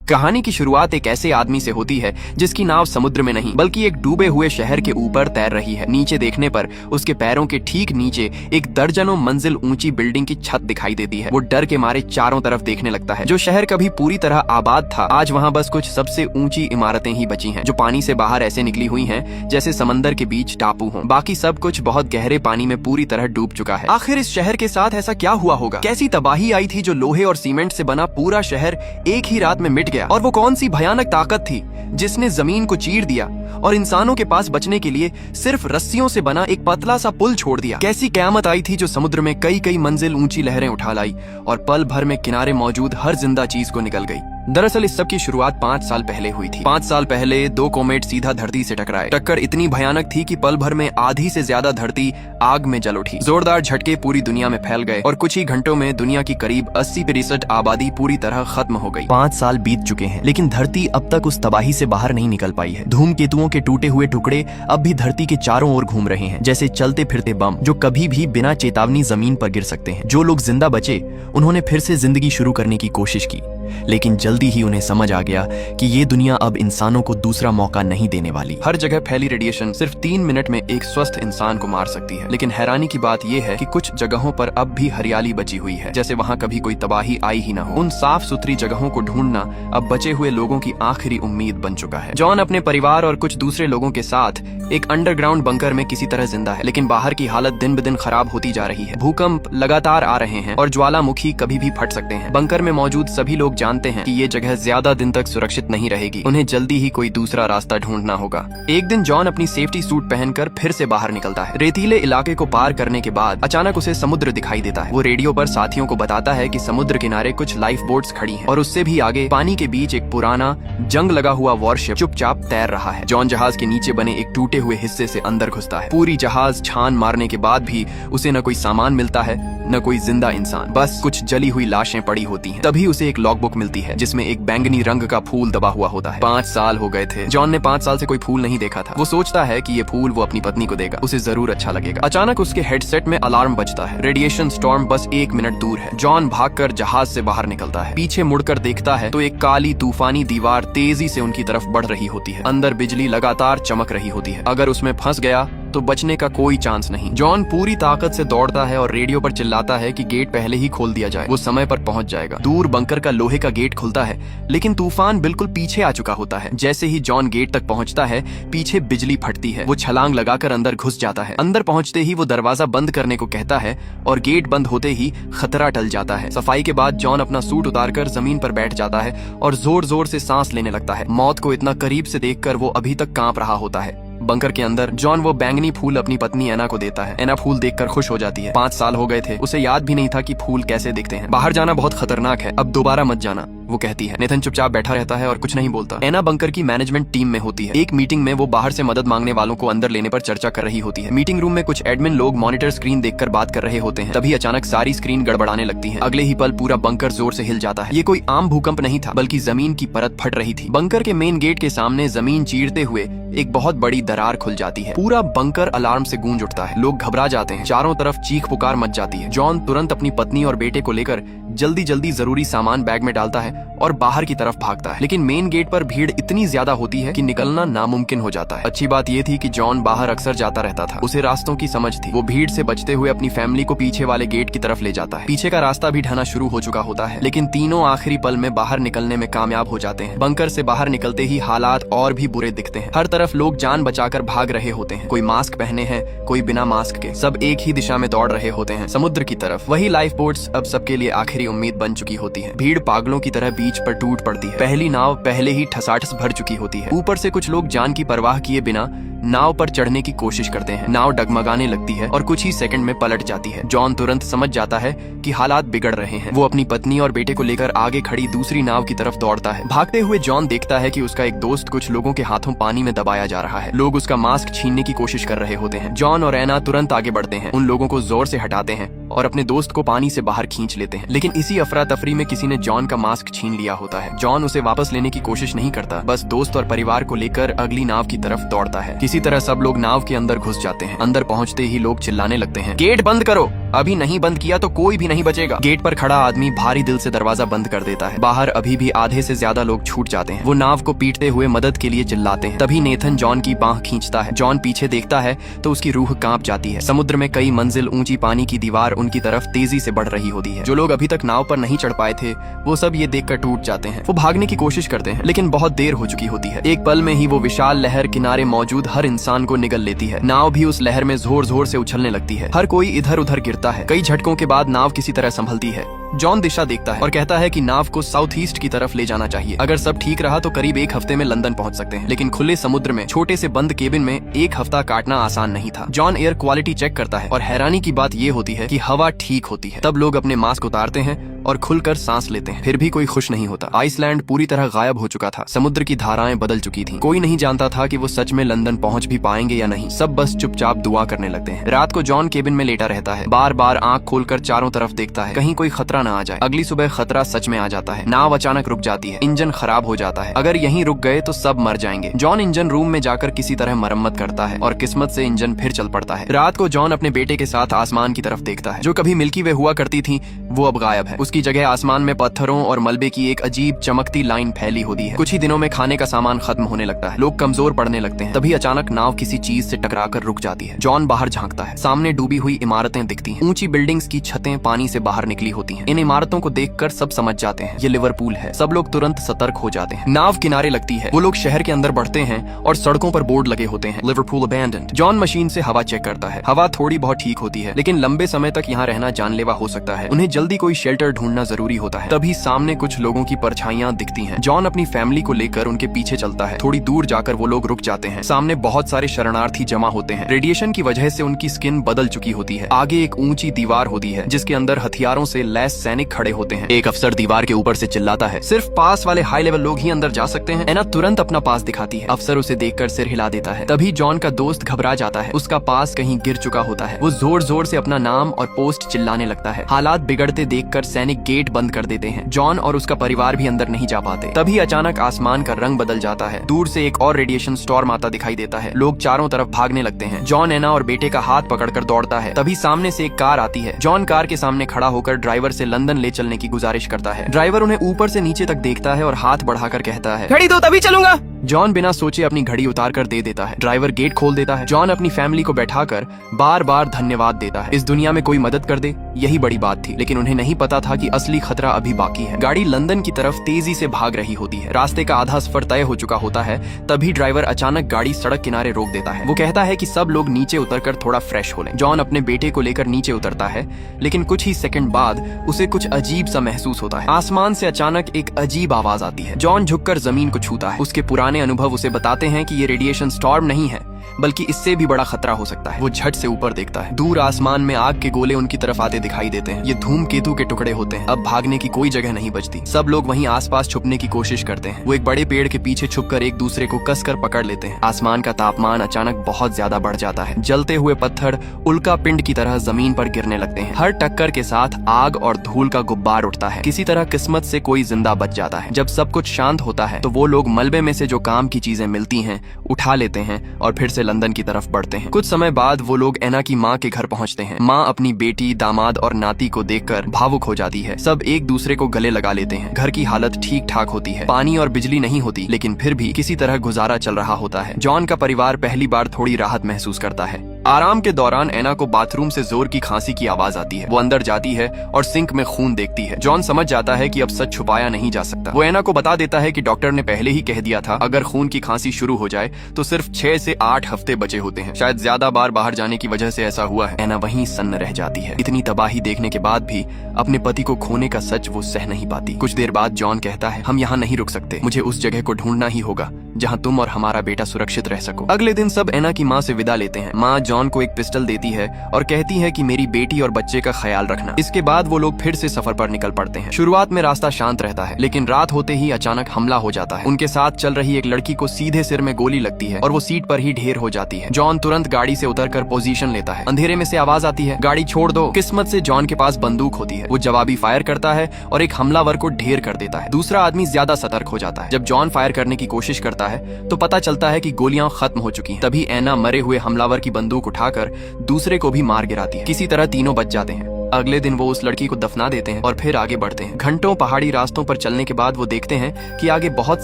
कहानी की शुरुआत एक ऐसे आदमी से होती है जिसकी नाव समुद्र में नहीं बल्कि एक डूबे हुए शहर के ऊपर तैर रही है। नीचे देखने पर उसके पैरों के ठीक नीचे एक दर्जनों मंजिल ऊंची बिल्डिंग की छत दिखाई देती है। वो डर के मारे चारों तरफ देखने लगता है। जो शहर कभी पूरी तरह आबाद था, आज वहाँ बस कुछ सबसे ऊंची इमारतें ही बची हैं, जो पानी से बाहर ऐसे निकली हुई हैं जैसे समंदर के बीच टापू हों। बाकी सब कुछ बहुत गहरे पानी में पूरी तरह डूब चुका है। आखिर इस शहर के साथ ऐसा क्या हुआ होगा? कैसी तबाही आई थी जो लोहे और सीमेंट से बना पूरा शहर एक ही रात में मिट गया? और वो कौन सी भयानक ताकत थी जिसने जमीन को चीर दिया और इंसानों के पास बचने के लिए सिर्फ रस्सियों से बना एक पतला सा पुल छोड़ दिया? कैसी क़यामत आई थी जो समुद्र में कई कई मंजिल ऊंची लहरें उठा लाई और पल भर में किनारे मौजूद हर जिंदा चीज को निगल गई? दरअसल इस सब की शुरुआत 5 साल पहले हुई थी। 5 साल पहले 2 कॉमेट सीधा धरती से टकराए। टक्कर इतनी भयानक थी कि पल भर में आधी से ज्यादा धरती आग में जल उठी। जोरदार झटके पूरी दुनिया में फैल गए और कुछ ही घंटों में दुनिया की करीब 80% आबादी पूरी तरह खत्म हो गई। 5 साल बीत चुके हैं, लेकिन धरती अब तक उस तबाही से बाहर नहीं निकल पाई है। धूमकेतुओं के टूटे हुए टुकड़े अब भी धरती के चारों ओर घूम रहे हैं, जैसे चलते फिरते बम जो कभी भी बिना चेतावनी जमीन पर गिर सकते हैं। जो लोग जिंदा बचे, उन्होंने फिर से जिंदगी शुरू करने की कोशिश की, लेकिन जल्दी ही उन्हें समझ आ गया कि ये दुनिया अब इंसानों को दूसरा मौका नहीं देने वाली। हर जगह फैली रेडिएशन सिर्फ 3 मिनट में एक स्वस्थ इंसान को मार सकती है। लेकिन हैरानी की बात यह है कि कुछ जगहों पर अब भी हरियाली बची हुई है, जैसे वहाँ कभी कोई तबाही आई ही ना हो। उन साफ सुथरी जगहों को ढूंढना अब बचे हुए लोगों की आखिरी उम्मीद बन चुका है। जॉन अपने परिवार और कुछ दूसरे लोगों के साथ एक अंडरग्राउंड बंकर में किसी तरह जिंदा है, लेकिन बाहर की हालत दिन ब दिन खराब होती जा रही है। भूकंप लगातार आ रहे हैं और ज्वालामुखी कभी भी फट सकते हैं। बंकर में मौजूद सभी लोग जानते हैं कि ये जगह ज्यादा दिन तक सुरक्षित नहीं रहेगी। उन्हें जल्दी ही कोई दूसरा रास्ता ढूंढना होगा। एक दिन जॉन अपनी सेफ्टी सूट पहनकर फिर से बाहर निकलता है। रेतीले इलाके को पार करने के बाद अचानक उसे समुद्र दिखाई देता है। वो रेडियो पर साथियों को बताता है कि समुद्र किनारे कुछ लाइफ बोट्स खड़ी हैं और उससे भी आगे पानी के बीच एक पुराना जंग लगा हुआ वॉरशिप चुपचाप तैर रहा है। जॉन जहाज के नीचे बने एक टूटे हुए हिस्से से अंदर घुसता है। पूरी जहाज छान मारने के बाद भी उसे न कोई सामान मिलता है, न कोई जिंदा इंसान, बस कुछ जली हुई लाशें पड़ी होती हैं। तभी उसे एक लॉगबुक मिलती है जिसमें एक बैंगनी रंग का फूल दबा हुआ होता है। 5 साल हो गए थे। जॉन ने 5 साल से कोई फूल नहीं देखा था। वो सोचता है कि ये फूल वो अपनी पत्नी को देगा, उसे जरूर अच्छा लगेगा। अचानक उसके हेडसेट में अलार्म बजता है। रेडिएशन स्टॉर्म बस 1 मिनट दूर है। जॉन भागकर जहाज से बाहर निकलता है। पीछे मुड़कर देखता है तो एक काली तूफानी दीवार तेजी से उनकी तरफ बढ़ रही होती है। अंदर बिजली लगातार चमक रही होती है। अगर उसमें फंस गया तो बचने का कोई चांस नहीं। जॉन पूरी ताकत से दौड़ता है और रेडियो पर चिल्लाता है कि गेट पहले ही खोल दिया जाए, वो समय पर पहुंच जाएगा। दूर बंकर का लोहे का गेट खुलता है, लेकिन तूफान बिल्कुल पीछे आ चुका होता है। जैसे ही जॉन गेट तक पहुंचता है, पीछे बिजली फटती है। वो छलांग लगाकर अंदर घुस जाता है। अंदर पहुंचते ही वो दरवाजा बंद करने को कहता है और गेट बंद होते ही खतरा टल जाता है। सफाई के बाद जॉन अपना सूट उतारकर जमीन पर बैठ जाता है और जोर जोर से सांस लेने लगता है। मौत को इतना करीब से देखकर वो अभी तक कांप रहा होता है। बंकर के अंदर जॉन वो बैंगनी फूल अपनी पत्नी एना को देता है। एना फूल देखकर खुश हो जाती है। 5 साल हो गए थे, उसे याद भी नहीं था कि फूल कैसे दिखते हैं। बाहर जाना बहुत खतरनाक है, अब दोबारा मत जाना, वो कहती है। नेथन चुपचाप बैठा रहता है और कुछ नहीं बोलता। एना बंकर की मैनेजमेंट टीम में होती है। एक मीटिंग में वो बाहर से मदद मांगने वालों को अंदर लेने पर चर्चा कर रही होती है। मीटिंग रूम में कुछ एडमिन लोग मॉनिटर स्क्रीन देखकर बात कर रहे होते हैं। तभी अचानक सारी स्क्रीन गड़बड़ाने लगती है। अगले ही पल पूरा बंकर जोर से हिल जाता है। ये कोई आम भूकंप नहीं था, बल्कि जमीन की परत फट रही थी। बंकर के मेन गेट के सामने जमीन चीरते हुए एक बहुत बड़ी दरार खुल जाती है। पूरा बंकर अलार्म से गूंज उठता है। लोग घबरा जाते हैं। चारों तरफ चीख पुकार मच जाती है। जॉन तुरंत अपनी पत्नी और बेटे को लेकर जल्दी जल्दी जरूरी सामान बैग में डालता है और बाहर की तरफ भागता है। लेकिन मेन गेट पर भीड़ इतनी ज्यादा होती है कि निकलना नामुमकिन हो जाता है। अच्छी बात यह थी कि जॉन बाहर अक्सर जाता रहता था, उसे रास्तों की समझ थी। वो भीड़ से बचते हुए अपनी फैमिली को पीछे वाले गेट की तरफ ले जाता है। पीछे का रास्ता भी ढहना शुरू हो चुका होता है, लेकिन तीनों आखिरी पल में बाहर निकलने में कामयाब हो जाते हैं। बंकर से बाहर निकलते ही हालात और भी बुरे दिखते हैं। हर तरफ लोग जान बचाकर भाग रहे होते हैं। कोई मास्क पहने हैं, कोई बिना मास्क के। सब एक ही दिशा में दौड़ रहे होते हैं, समुद्र की तरफ। वही लाइफ बोट्स अब सबके लिए आखिरी उम्मीद बन चुकी होती है। भीड़ पागलों की तरह बीच पर टूट पड़ती है। पहली नाव पहले ही ठसाठस भर चुकी होती है। ऊपर से कुछ लोग जान की परवाह किए बिना नाव पर चढ़ने की कोशिश करते हैं। नाव डगमगाने लगती है और कुछ ही सेकंड में पलट जाती है। जॉन तुरंत समझ जाता है कि हालात बिगड़ रहे हैं। वो अपनी पत्नी और बेटे को लेकर आगे खड़ी दूसरी नाव की तरफ दौड़ता है। भागते हुए जॉन देखता है कि उसका एक दोस्त कुछ लोगों के हाथों पानी में दबाया जा रहा है। लोग उसका मास्क छीनने की कोशिश कर रहे होते हैं। जॉन और एना तुरंत आगे बढ़ते हैं, उन लोगों को जोर से हटाते हैं और अपने दोस्त को पानी से बाहर खींच लेते हैं। लेकिन इसी अफरा तफरी में किसी ने जॉन का मास्क छीन लिया होता है। जॉन उसे वापस लेने की कोशिश नहीं करता, बस दोस्त और परिवार को लेकर अगली नाव की तरफ दौड़ता है। किसी तरह सब लोग नाव के अंदर घुस जाते हैं। अंदर पहुंचते ही लोग चिल्लाने लगते हैं, गेट बंद करो, अभी नहीं बंद किया तो कोई भी नहीं बचेगा। गेट पर खड़ा आदमी भारी दिल से दरवाजा बंद कर देता है। बाहर अभी भी आधे से ज्यादा लोग छूट जाते हैं। वो नाव को पीटते हुए मदद के लिए चिल्लाते हैं। तभी नेथन जॉन की बांह खींचता है। जॉन पीछे देखता है तो उसकी रूह कांप जाती है। समुद्र में कई मंजिल ऊंची पानी की दीवार उनकी तरफ तेजी से बढ़ रही होती है। जो लोग अभी तक नाव पर नहीं चढ़ पाए थे वो सब ये देखकर टूट जाते हैं। वो भागने की कोशिश करते हैं लेकिन बहुत देर हो चुकी होती है। एक पल में ही वो विशाल लहर किनारे मौजूद हर इंसान को निगल लेती है। नाव भी उस लहर में जोर जोर से उछलने लगती है। हर कोई इधर उधर गिरता है। कई झटकों के बाद नाव किसी तरह संभलती है। जॉन दिशा देखता है और कहता है कि नाव को साउथ ईस्ट की तरफ ले जाना चाहिए। अगर सब ठीक रहा तो करीब एक हफ्ते में लंदन पहुंच सकते हैं, लेकिन खुले समुद्र में छोटे से बंद केबिन में एक हफ्ता काटना आसान नहीं था। जॉन एयर क्वालिटी चेक करता है और हैरानी की बात ये होती है कि हवा ठीक होती है। तब लोग अपने मास्क उतारते हैं और खुलकर सांस लेते हैं। फिर भी कोई खुश नहीं होता। आइसलैंड पूरी तरह गायब हो चुका था। समुद्र की धाराएं बदल चुकी थीं। कोई नहीं जानता था कि वो सच में लंदन पहुंच भी पाएंगे या नहीं। सब बस चुपचाप दुआ करने लगते हैं। रात को जॉन केबिन में लेटा रहता है। बार बार आंख खोलकर चारों तरफ देखता है, कहीं कोई खतरा न आ जाए। अगली सुबह खतरा सच में आ जाता है। नाव अचानक रुक जाती है। इंजन खराब हो जाता है। अगर यहीं रुक गए तो सब मर जाएंगे। जॉन इंजन रूम में जाकर किसी तरह मरम्मत करता है और किस्मत से इंजन फिर चल पड़ता है। रात को जॉन अपने बेटे के साथ आसमान की तरफ देखता है। जो कभी मिल्की वे हुआ करती थी वो अब गायब है। उसकी जगह आसमान में पत्थरों और मलबे की एक अजीब चमकती लाइन फैली होती है। कुछ ही दिनों में खाने का सामान खत्म होने लगता है। लोग कमजोर पड़ने लगते हैं। तभी अचानक नाव किसी चीज से टकराकर रुक जाती है। जॉन बाहर झांकता है। सामने डूबी हुई इमारतें दिखती हैं। ऊंची बिल्डिंग्स की छतें पानी से बाहर निकली होती हैं। इन इमारतों को देखकर सब समझ जाते हैं ये लिवरपूल है। सब लोग तुरंत सतर्क हो जाते हैं। नाव किनारे लगती है। वो लोग शहर के अंदर बढ़ते हैं और सड़कों पर बोर्ड लगे होते हैं, लिवरपूल अबैंडन्ड। जॉन मशीन से हवा चेक करता है। हवा थोड़ी बहुत ठीक होती है, लेकिन लंबे समय तक यहाँ रहना जानलेवा हो सकता है। उन्हें जल्दी कोई शेल्टर ढूंढना जरूरी होता है। तभी सामने कुछ लोगों की परछाइयां दिखती हैं। जॉन अपनी फैमिली को लेकर उनके पीछे चलता है। थोड़ी दूर जाकर वो लोग रुक जाते हैं। सामने बहुत सारे शरणार्थी जमा होते हैं। रेडिएशन की वजह से उनकी स्किन बदल चुकी होती है। आगे एक ऊंची दीवार होती है जिसके अंदर हथियारों से लैस सैनिक खड़े होते हैं। एक अफसर दीवार के ऊपर से चिल्लाता है, सिर्फ पास वाले हाई लेवल लोग ही अंदर जा सकते हैं। एना तुरंत अपना पास दिखाती है। अफसर उसे देखकर सिर हिला देता है। तभी जॉन का दोस्त घबरा जाता है। उसका पास कहीं गिर चुका होता है। वो जोर जोर से अपना नाम और पोस्ट चिल्लाने लगता है। हालात बिगड़ते देखकर सैनिक गेट बंद कर देते हैं। जॉन और उसका परिवार भी अंदर नहीं जा पाते। तभी अचानक आसमान का रंग बदल जाता है। दूर से एक और रेडिएशन स्टॉर्म आता दिखाई देता है। लोग चारों तरफ भागने लगते हैं। जॉन एना और बेटे का हाथ पकड़कर दौड़ता है। तभी सामने से एक कार आती है। जॉन कार के सामने खड़ा होकर ड्राइवर से लंदन ले चलने की गुजारिश करता है। ड्राइवर उन्हें ऊपर से नीचे तक देखता है और हाथ बढ़ाकर कहता है, घड़ी दो तभी चलूंगा। जॉन बिना सोचे अपनी घड़ी उतार कर दे देता है। ड्राइवर गेट खोल देता है। जॉन अपनी फैमिली को बैठाकर बार बार धन्यवाद देता है। इस दुनिया में कोई मदद कर दे यही बड़ी बात थी, लेकिन उन्हें नहीं पता था कि असली खतरा अभी बाकी है। गाड़ी लंदन की तरफ तेजी से भाग रही होती है। रास्ते का आधा सफर तय हो चुका होता है। तभी ड्राइवर अचानक गाड़ी सड़क किनारे रोक देता है। वो कहता है कि सब लोग नीचे उतरकर थोड़ा फ्रेश हो लें। जॉन अपने बेटे को लेकर नीचे उतरता है, लेकिन कुछ ही सेकंड बाद उसे कुछ अजीब सा महसूस होता है। आसमान से अचानक एक अजीब आवाज आती है। जॉन झुककर जमीन को छूता है। उसके पुराने अनुभव उसे बताते हैं कि ये रेडिएशन स्टॉर्म नहीं है, बल्कि इससे भी बड़ा खतरा हो सकता है। वो झट से ऊपर देखता है। दूर आसमान में आग के गोले उनकी तरफ आते दिखाई देते हैं। ये धूमकेतु के टुकड़े होते हैं। अब भागने की कोई जगह नहीं बचती। सब लोग वहीं आसपास छुपने की कोशिश करते हैं। वो एक बड़े पेड़ के पीछे छुपकर एक दूसरे को कसकर पकड़ लेते हैं। आसमान का तापमान अचानक बहुत ज्यादा बढ़ जाता है। जलते हुए पत्थर उल्का पिंड की तरह जमीन पर गिरने लगते हैं। हर टक्कर के साथ आग और धूल का गुब्बार उठता है। किसी तरह किस्मत से कोई जिंदा बच जाता है। जब सब कुछ शांत होता है तो वो लोग मलबे में से जो काम की चीजें मिलती हैं उठा लेते हैं और फिर से लंदन की तरफ बढ़ते हैं। कुछ समय बाद वो लोग एना की माँ के घर पहुंचते हैं। माँ अपनी बेटी, दामाद और नाती को देखकर भावुक हो जाती है। सब एक दूसरे को गले लगा लेते हैं। घर की हालत ठीक ठाक होती है। पानी और बिजली नहीं होती, लेकिन फिर भी किसी तरह गुजारा चल रहा होता है। जॉन का परिवार पहली बार थोड़ी राहत महसूस करता है। आराम के दौरान एना को बाथरूम से जोर की खांसी की आवाज आती है। वो अंदर जाती है और सिंक में खून देखती है। जॉन समझ जाता है कि अब सच छुपाया नहीं जा सकता। वो एना को बता देता है कि डॉक्टर ने पहले ही कह दिया था अगर खून की खांसी शुरू हो जाए तो सिर्फ 6 से 8 हफ्ते बचे होते हैं। शायद ज्यादा बार बाहर जाने की वजह से ऐसा हुआ है। एना वहीं सन्न रह जाती है। इतनी तबाही देखने के बाद भी अपने पति को खोने का सच वो सह नहीं पाती। कुछ देर बाद जॉन कहता है, हम यहाँ नहीं रुक सकते। मुझे उस जगह को ढूंढना ही होगा जहाँ तुम और हमारा बेटा सुरक्षित रह सको। अगले दिन सब एना की माँ से विदा लेते हैं। माँ जॉन को एक पिस्टल देती है और कहती है कि मेरी बेटी और बच्चे का ख्याल रखना। इसके बाद वो लोग फिर से सफर पर निकल पड़ते हैं। शुरुआत में रास्ता शांत रहता है, लेकिन रात होते ही अचानक हमला हो जाता है। उनके साथ चल रही एक लड़की को सीधे सिर में गोली लगती है और वो सीट पर ही ढेर हो जाती है। जॉन तुरंत गाड़ी से उतरकर पोजीशन लेता है। अंधेरे में से आवाज आती है, गाड़ी छोड़ दो। किस्मत से जॉन के पास बंदूक होती है। वो जवाबी फायर करता है और एक हमलावर को ढेर कर देता है। दूसरा आदमी ज्यादा सतर्क हो जाता है। जब जॉन फायर करने की कोशिश करता है तो पता चलता है कि गोलियां खत्म हो चुकी हैं। तभी ऐना मरे हुए हमलावर की बंदूक उठाकर दूसरे को भी मार गिराती है। किसी तरह तीनों बच जाते हैं। अगले दिन वो उस लड़की को दफना देते हैं और फिर आगे बढ़ते हैं। घंटों पहाड़ी रास्तों पर चलने के बाद वो देखते हैं कि आगे बहुत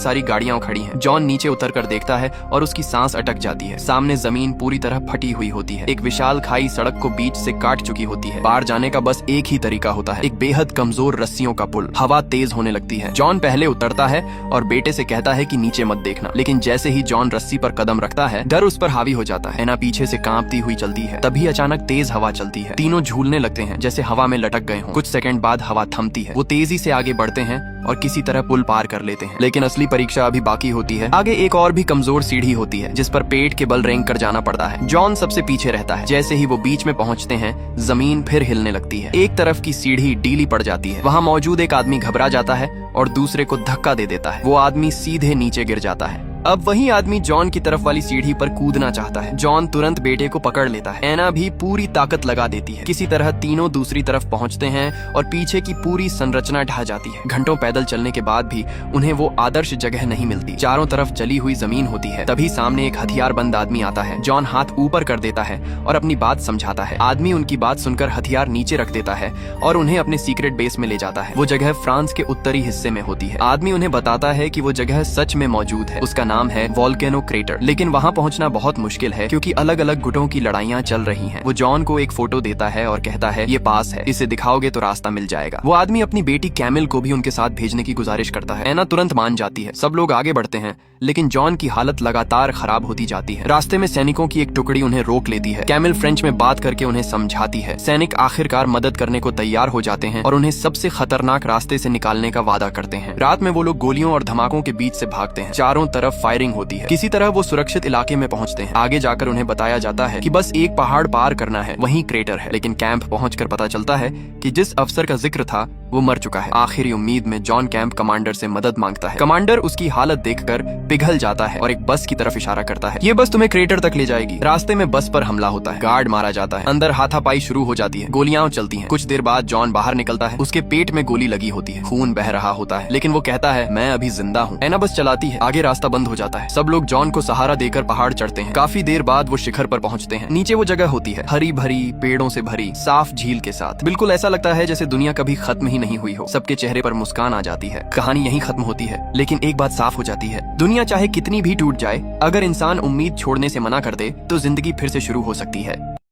सारी गाड़ियां खड़ी हैं। जॉन नीचे उतरकर देखता है और उसकी सांस अटक जाती है। सामने जमीन पूरी तरह फटी हुई होती है। एक विशाल खाई सड़क को बीच से काट चुकी होती है। पार जाने का बस एक ही तरीका होता है, एक बेहद कमजोर रस्सियों का पुल। हवा तेज होने लगती है। जॉन पहले उतरता है और बेटे से कहता है कि नीचे मत देखना, लेकिन जैसे ही जॉन रस्सी पर कदम रखता है डर उस पर हावी हो जाता है। ऐना पीछे से कांपती हुई चलती है। तभी अचानक तेज हवा चलती है। तीनों झूलने लगते हैं जैसे हवा में लटक गए हों। कुछ सेकंड बाद हवा थमती है। वो तेजी से आगे बढ़ते हैं और किसी तरह पुल पार कर लेते हैं। लेकिन असली परीक्षा अभी बाकी होती है। आगे एक और भी कमजोर सीढ़ी होती है जिस पर पेट के बल रेंग कर जाना पड़ता है। जॉन सबसे पीछे रहता है। जैसे ही वो बीच में पहुंचते हैं जमीन फिर हिलने लगती है। एक तरफ की सीढ़ी ढीली पड़ जाती है। वहां मौजूद एक आदमी घबरा जाता है और दूसरे को धक्का दे देता है। वो आदमी सीधे नीचे गिर जाता है। अब वही आदमी जॉन की तरफ वाली सीढ़ी पर कूदना चाहता है। जॉन तुरंत बेटे को पकड़ लेता है। ऐना भी पूरी ताकत लगा देती है। किसी तरह तीनों दूसरी तरफ पहुंचते हैं और पीछे की पूरी संरचना ढह जाती है। घंटों पैदल चलने के बाद भी उन्हें वो आदर्श जगह नहीं मिलती। चारों तरफ जली हुई जमीन होती है। तभी सामने एक हथियारबंद आदमी आता है। जॉन हाथ ऊपर कर देता है और अपनी बात समझाता है। आदमी उनकी बात सुनकर हथियार नीचे रख देता है और उन्हें अपने सीक्रेट बेस में ले जाता है। वो जगह फ्रांस के उत्तरी हिस्से में होती है। आदमी उन्हें बताता है कि वो जगह सच में मौजूद है। उसका नाम है वोल्केनो क्रेटर। लेकिन वहां पहुंचना बहुत मुश्किल है क्योंकि अलग अलग गुटों की लड़ाइयां चल रही हैं। वो जॉन को एक फोटो देता है और कहता है ये पास है, इसे दिखाओगे तो रास्ता मिल जाएगा। वो आदमी अपनी बेटी कैमिल को भी उनके साथ भेजने की गुजारिश करता है। ऐना तुरंत मान जाती है। सब लोग आगे बढ़ते हैं लेकिन जॉन की हालत लगातार खराब होती जाती है। रास्ते में सैनिकों की एक टुकड़ी उन्हें रोक लेती है। कैमिल फ्रेंच में बात करके उन्हें समझाती है। सैनिक आखिरकार मदद करने को तैयार हो जाते हैं और उन्हें सबसे खतरनाक रास्ते से निकालने का वादा करते हैं। रात में वो लोग गोलियों और धमाकों के बीच से भागते हैं। चारों तरफ फायरिंग होती है। किसी तरह वो सुरक्षित इलाके में पहुंचते हैं। आगे जाकर उन्हें बताया जाता है कि बस एक पहाड़ पार करना है, वहीं क्रेटर है। लेकिन कैंप पहुंचकर पता चलता है कि जिस अफसर का जिक्र था वो मर चुका है। आखिरी उम्मीद में जॉन कैंप कमांडर से मदद मांगता है। कमांडर उसकी हालत देखकर पिघल जाता है और एक बस की तरफ इशारा करता है। ये बस तुम्हें क्रेटर तक ले जाएगी। रास्ते में बस पर हमला होता है। गार्ड मारा जाता है। अंदर हाथापाई शुरू हो जाती है। गोलियां चलती हैं। कुछ देर बाद जॉन बाहर निकलता है। उसके पेट में गोली लगी होती है। खून बह रहा होता है लेकिन वो कहता है मैं अभी जिंदा हूँ। ऐना बस चलाती है। आगे रास्ता बंद हो जाता है। सब लोग जॉन को सहारा देकर पहाड़ चढ़ते हैं। काफी देर बाद वो शिखर पर पहुंचते हैं। नीचे वो जगह होती है हरी भरी पेड़ों से भरी, साफ झील के साथ। बिल्कुल ऐसा लगता है जैसे दुनिया कभी खत्म ही नहीं हुई हो। सबके चेहरे पर मुस्कान आ जाती है। कहानी यहीं खत्म होती है लेकिन एक बात साफ हो जाती है, दुनिया चाहे कितनी भी टूट जाए, अगर इंसान उम्मीद छोड़ने से मना कर दे तो जिंदगी फिर से शुरू हो सकती है।